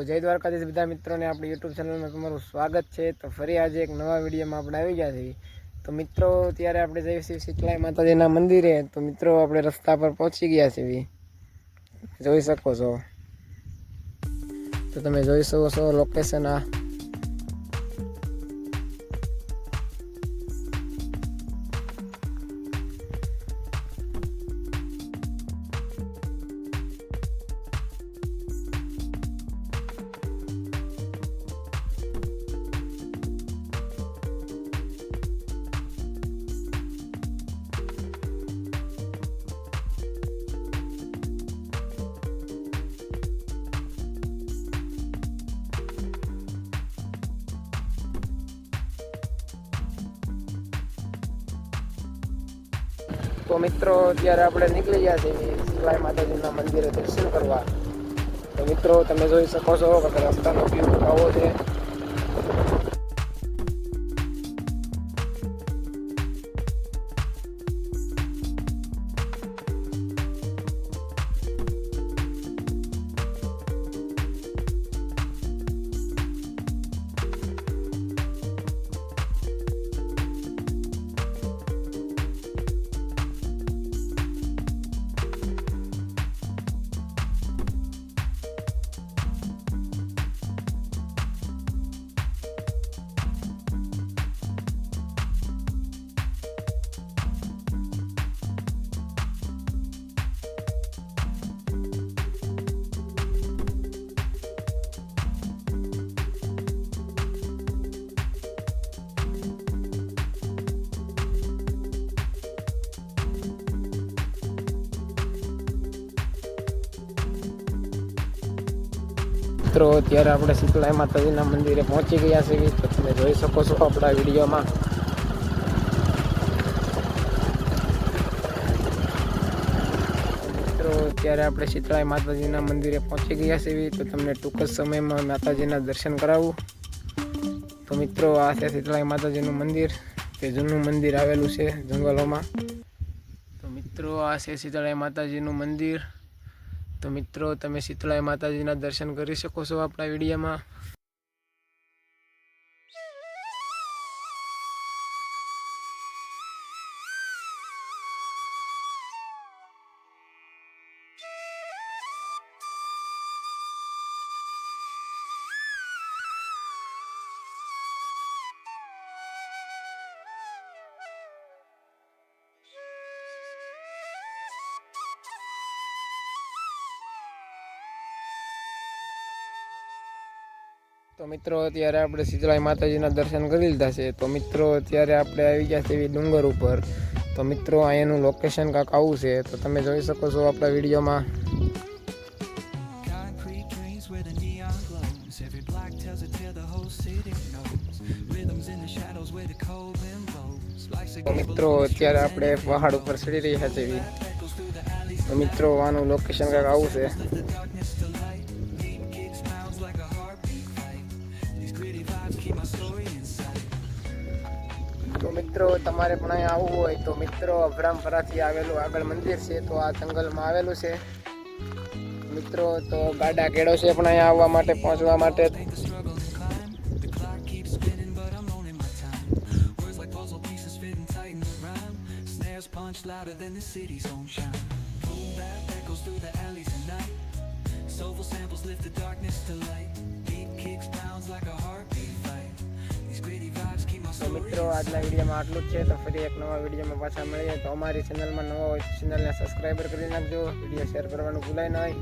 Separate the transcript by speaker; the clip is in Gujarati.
Speaker 1: જય દ્વારકાધીશ બધા મિત્રોને આપણી યુટ્યુબ ચેનલમાં તમારું સ્વાગત છે। તો ફરી આજે એક નવા વિડીયોમાં આપણે આવી ગયા છીએ। તો મિત્રો ત્યારે આપણે જઈશું શીતળાઈ માતાજીના મંદિરે। તો મિત્રો આપણે રસ્તા પર પહોંચી ગયા છીએ, જોઈ શકો છો। તો તમે જોઈ શકો છો લોકેશન આ। તો મિત્રો અત્યારે આપણે નીકળી ગયા છીએ શીતળાઈ માતાજીના મંદિરે દર્શન કરવા। તો મિત્રો તમે જોઈ શકો છો કે રસ્તાનો વ્યૂ આવો છે। મિત્રો અત્યારે આપણે શીતળાઈ માતાજીના મંદિરે પહોંચી ગયા છીએ। તો તમે જોઈ શકો છો આપણા વિડીયોમાં। મિત્રો અત્યારે આપણે શીતળાઈ માતાજીના મંદિરે પહોંચી ગયા છીએ। તો તમને ટૂંક જ સમયમાં માતાજીના દર્શન કરાવું। તો મિત્રો આ છે શીતળાઈ માતાજીનું મંદિર, તે જૂનું મંદિર આવેલું છે જંગલોમાં। તો મિત્રો આ છે શીતળાઈ માતાજીનું મંદિર। તો મિત્રો તમે શીતળાઈ માતાજીના દર્શન કરી શકો છો આપણા વિડીયોમાં। તો મિત્રો અત્યારે આપણે શીતળાઈ માતાજીના દર્શન કરી લીધા છે। તો મિત્રો અત્યારે આપણે આવી ગયા છીએ ડુંગર ઉપર। તો મિત્રો અહીંયાનું લોકેશન કાંક આવું છે। તો તમે જોઈ શકો છો આપણા વિડીયોમાં। તો મિત્રો અત્યારે આપણે પહાડ ઉપર ચડી રહ્યા છીએ। તો મિત્રો આનું લોકેશન કાંક આવું છે। તો મિત્રો તમારે પણ અહીંયા આવવું હોય તો મિત્રો અભરામપરાથી આવેલું આગળ મંદિર છે। તો આ જંગલમાં આવેલું છે મિત્રો। તો ગાડા કેળો છે પણ અહીંયા આવવા માટે, પહોંચવા માટે। તો મિત્રો આજના વિડીયોમાં આટલું જ છે। તો ફરી એક નવા વિડીયોમાં પાછા મળીએ। તો અમારી ચેનલમાં નવા હોય તો ચેનલને સબસ્ક્રાઈબર કરી નાખજો, વિડીયો શેર કરવાનું ભૂલાય નહીં।